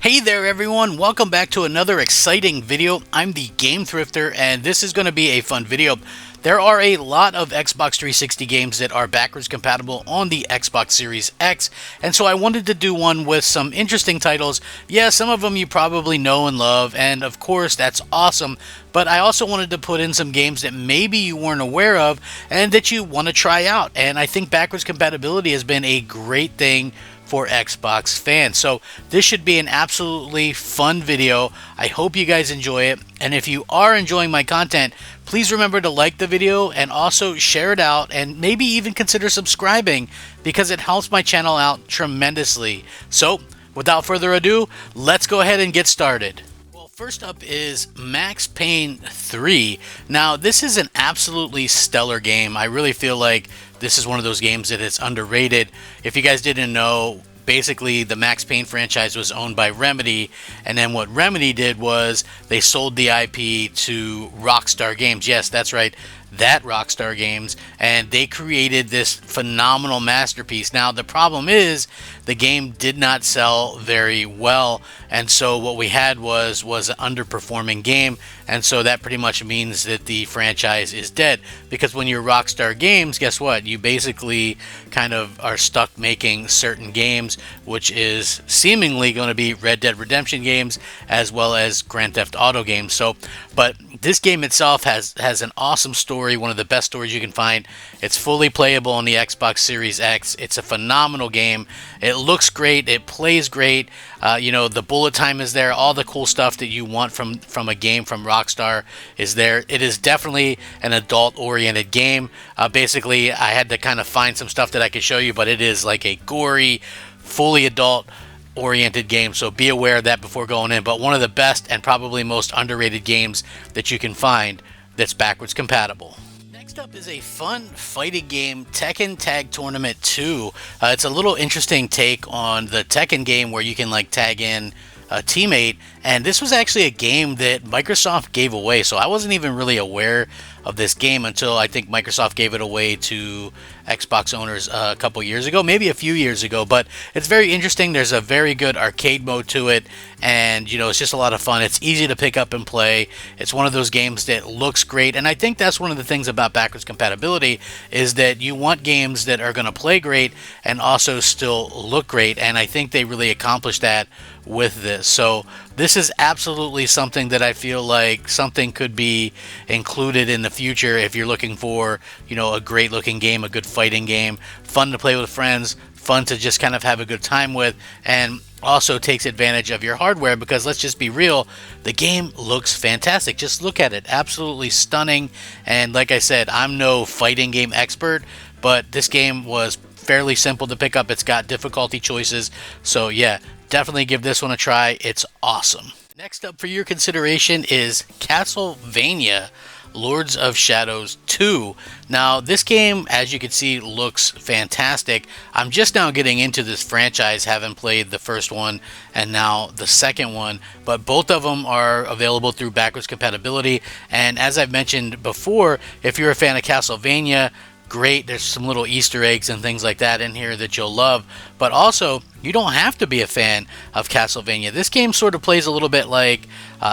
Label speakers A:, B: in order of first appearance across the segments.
A: Hey there everyone, welcome back to another exciting video. I'm the Game Thrifter and this is going to be a fun video. There are a lot of Xbox 360 games that are backwards compatible on the Xbox Series X, and so I wanted to do one with some interesting titles. Yeah, some of them you probably know and love, and of course that's awesome, but I also wanted to put in some games that maybe you weren't aware of and that you want to try out, and I think backwards compatibility has been a great thing for Xbox fans. So this should be an absolutely fun video. I hope you guys enjoy it. And if you are enjoying my content, please remember to like the video and also share it out and maybe even consider subscribing because it helps my channel out tremendously. So without further ado, let's go ahead and get started. First up is Max Payne 3. Now, this is an absolutely stellar game. I really feel like this is one of those games that is underrated. If you guys didn't know, basically the Max Payne franchise was owned by Remedy, and then what Remedy did was they sold the IP to Rockstar Games. Yes, that's right, that Rockstar Games, and they created this phenomenal masterpiece. Now, the problem is the game did not sell very well, and so what we had was an underperforming game, and so that pretty much means that the franchise is dead, because when you're Rockstar Games, guess what? You basically kind of are stuck making certain games, which is seemingly going to be Red Dead Redemption games as well as Grand Theft Auto games. So, but this game itself has an awesome story, one of the best stories you can find. It's fully playable on the Xbox Series X. It's a phenomenal game. It looks great. It plays great. The bullet time is there. All the cool stuff that you want from a game from Rockstar is there. It is definitely an adult-oriented game. Basically, I had to kind of find some stuff that I could show you, but it is like a gory, fully adult-oriented game, so be aware of that before going in. But one of the best and probably most underrated games that you can find that's backwards compatible. Next up is a fun fighting game, Tekken Tag Tournament 2. It's a little interesting take on the Tekken game where you can like tag in a teammate, and this was actually a game that Microsoft gave away, so I wasn't even really aware of this game until I think Microsoft gave it away to Xbox owners a couple years ago, maybe a few years ago. But it's very interesting. There's a very good arcade mode to it, and it's just a lot of fun. It's easy to pick up and play. It's one of those games that looks great, and I think that's one of the things about backwards compatibility is that you want games that are going to play great and also still look great, and I think they really accomplished that with this. So this is absolutely something that I feel like something could be included in the future if you're looking for, a great looking game, a good fighting game, fun to play with friends, fun to just kind of have a good time with, and also takes advantage of your hardware because let's just be real, the game looks fantastic. Just look at it, absolutely stunning. And like I said, I'm no fighting game expert, but this game was fairly simple to pick up. It's got difficulty choices, so yeah, definitely give this one a try. It's awesome. Next up for your consideration is Castlevania Lords of Shadows 2. Now, this game, as you can see, looks fantastic. I'm just now getting into this franchise, having played the first one and now the second one, but both of them are available through backwards compatibility. And as I've mentioned before, if you're a fan of Castlevania, great, there's some little Easter eggs and things like that in here that you'll love, but also you don't have to be a fan of Castlevania. This game sort of plays a little bit like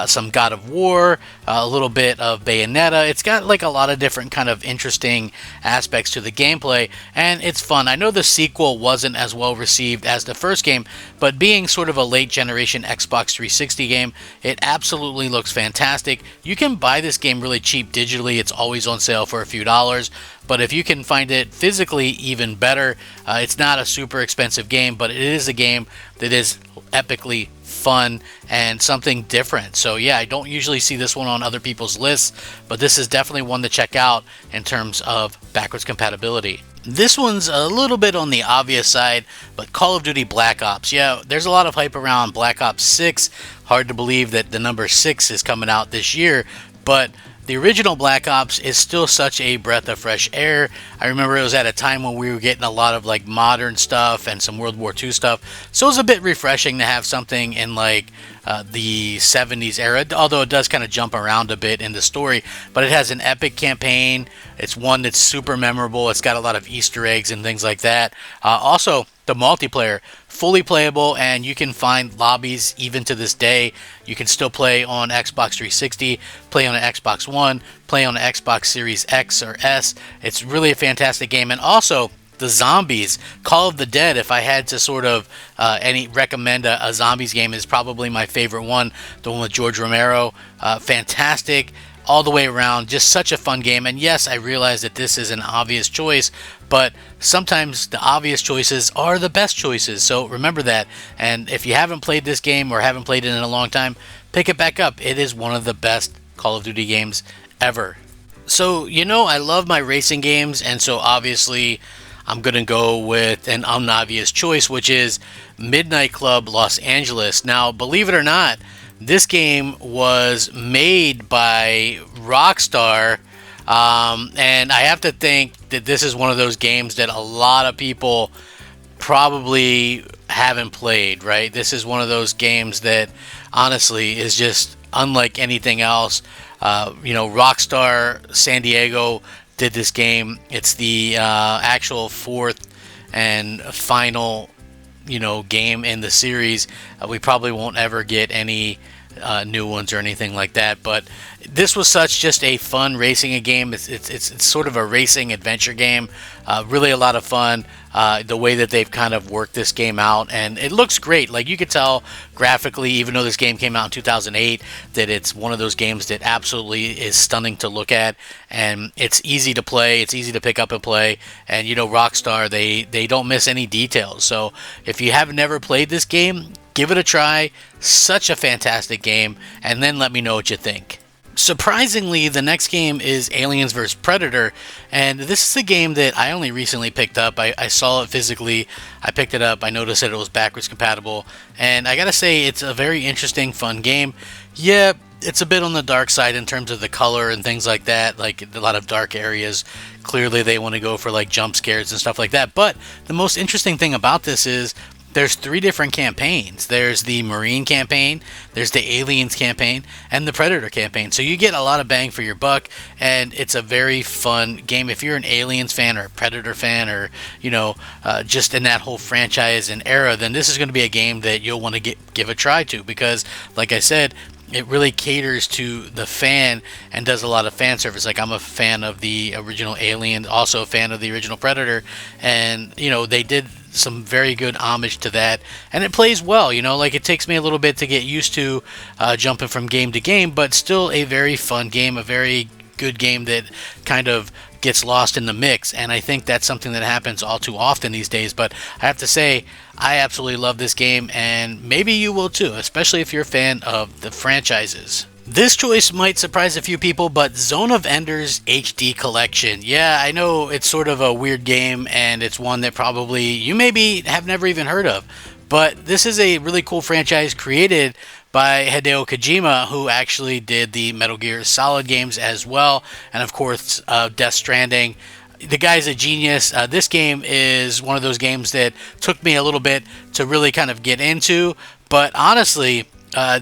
A: some God of War, a little bit of Bayonetta. It's got like a lot of different kind of interesting aspects to the gameplay, and it's fun. I know the sequel wasn't as well received as the first game, but being sort of a late generation Xbox 360 game, it absolutely looks fantastic. You can buy this game really cheap digitally. It's always on sale for a few dollars, but if you can find it physically, even better. It's not a super expensive game, but it is a game that is epically fun and something different. So yeah, I don't usually see this one on other people's lists, but this is definitely one to check out in terms of backwards compatibility. This one's a little bit on the obvious side, but Call of Duty Black Ops. Yeah, there's a lot of hype around Black Ops 6. Hard to believe that the number 6 is coming out this year, but the original Black Ops is still such a breath of fresh air. I remember it was at a time when we were getting a lot of like modern stuff and some World War II stuff. So it was a bit refreshing to have something in like the 70s era, although it does kind of jump around a bit in the story. But it has an epic campaign. It's one that's super memorable. It's got a lot of Easter eggs and things like that. Also, the multiplayer, fully playable, and you can find lobbies even to this day. You can still play on Xbox 360, play on an Xbox One, play on an Xbox Series X or S. It's really a fantastic game. And also, the zombies, Call of the Dead, if I had to sort of recommend a zombies game, is probably my favorite one. The one with George Romero. Fantastic all the way around. Just such a fun game. And yes, I realize that this is an obvious choice, but sometimes the obvious choices are the best choices. So remember that. And if you haven't played this game or haven't played it in a long time, pick it back up. It is one of the best Call of Duty games ever. So, I love my racing games, and so obviously I'm going to go with an unobvious choice, which is Midnight Club Los Angeles. Now, believe it or not, this game was made by Rockstar, and I have to think that this is one of those games that a lot of people probably haven't played, right? This is one of those games that honestly is just unlike anything else. Rockstar San Diego did this game. It's the actual fourth and final, game in the series. We probably won't ever get any new ones or anything like that, but this was such just a fun racing game. It's sort of a racing adventure game. Really a lot of fun. The way that they've kind of worked this game out, and it looks great. Like, you could tell graphically, even though this game came out in 2008, that it's one of those games that absolutely is stunning to look at, and it's easy to play. It's easy to pick up and play. And Rockstar, they don't miss any details. So if you have never played this game, give it a try. Such a fantastic game, and then let me know what you think. Surprisingly, the next game is Aliens vs. Predator, and this is a game that I only recently picked up. I saw it physically, I picked it up, I noticed that it was backwards compatible, and I gotta say, it's a very interesting, fun game. Yeah, it's a bit on the dark side in terms of the color and things like that, like a lot of dark areas. Clearly they want to go for like jump scares and stuff like that, but the most interesting thing about this is there's 3 different campaigns. There's the Marine campaign, there's the Aliens campaign, and the Predator campaign. So you get a lot of bang for your buck, and it's a very fun game. If you're an Aliens fan or a Predator fan, or just in that whole franchise and era, then this is going to be a game that you'll want to give a try to, because, like I said, it really caters to the fan and does a lot of fan service. Like, I'm a fan of the original Alien, also a fan of the original Predator, and they did some very good homage to that, and it plays well. Like, it takes me a little bit to get used to jumping from game to game, but still a very fun game, a very good game that kind of gets lost in the mix. And I think that's something that happens all too often these days. But I have to say, I absolutely love this game, and maybe you will too, especially if you're a fan of the franchises. This choice might surprise a few people, but Zone of Enders HD Collection. Yeah, I know it's sort of a weird game, and it's one that probably you maybe have never even heard of. But this is a really cool franchise created by Hideo Kojima, who actually did the Metal Gear Solid games as well, and of course Death Stranding. The guy's a genius. This game is one of those games that took me a little bit to really kind of get into, but honestly,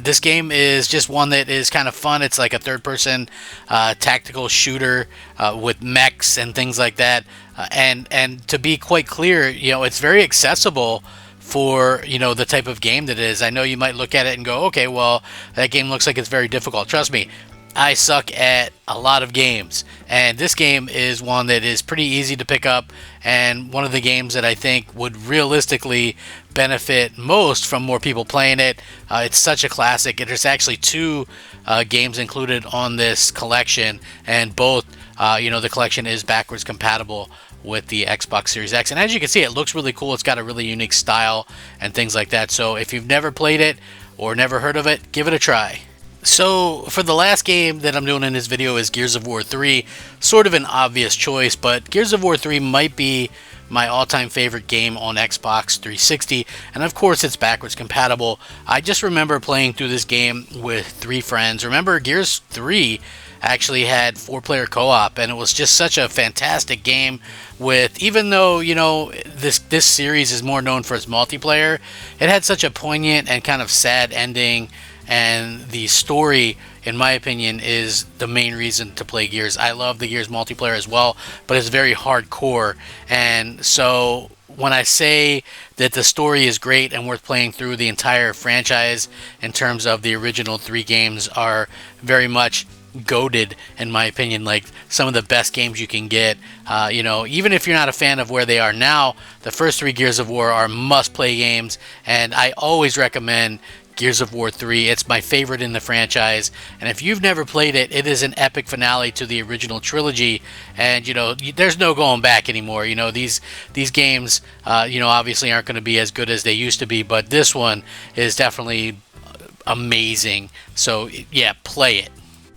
A: this game is just one that is kind of fun. It's like a third-person tactical shooter with mechs and things like that. And to be quite clear, it's very accessible for the type of game that it is. I know you might look at it and go, okay, well, that game looks like it's very difficult. Trust me, I suck at a lot of games, and this game is one that is pretty easy to pick up, and one of the games that I think would realistically benefit most from more people playing it. It's such a classic. There's actually 2 games included on this collection, and both, the collection is backwards compatible with the Xbox Series X. And as you can see, it looks really cool. It's got a really unique style and things like that. So if you've never played it or never heard of it, give it a try. So for the last game that I'm doing in this video is Gears of War 3. Sort of an obvious choice, but Gears of War 3 might be my all-time favorite game on Xbox 360, and of course it's backwards compatible. I just remember playing through this game with 3 friends. Remember, Gears 3 actually had 4-player co-op, and it was just such a fantastic game. With, even though this series is more known for its multiplayer, it had such a poignant and kind of sad ending. and the story, in my opinion, is the main reason to play Gears. I love the Gears multiplayer as well, but it's very hardcore, and so when I say that the story is great and worth playing through, the entire franchise in terms of the original 3 games are very much goated, in my opinion, like some of the best games you can get. Even if you're not a fan of where they are now, the first 3 Gears of War are must-play games, and I always recommend Gears of War 3. It's my favorite in the franchise, and if you've never played it, it is an epic finale to the original trilogy, and there's no going back anymore. These games obviously aren't going to be as good as they used to be, but this one is definitely amazing. So yeah, play it.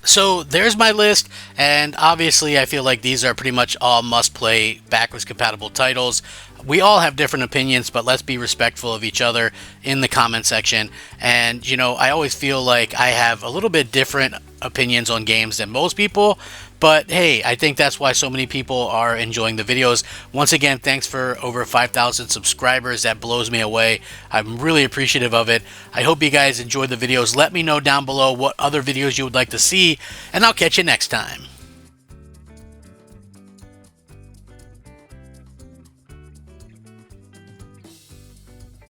A: So there's my list, and obviously I feel like these are pretty much all must-play backwards compatible titles. We all have different opinions, but let's be respectful of each other in the comment section. And I always feel like I have a little bit different opinions on games than most people, but hey, I think that's why so many people are enjoying the videos. Once again, thanks for over 5,000 subscribers. That blows me away. I'm really appreciative of it. I hope you guys enjoyed the videos. Let me know down below what other videos you would like to see, and I'll catch you next time.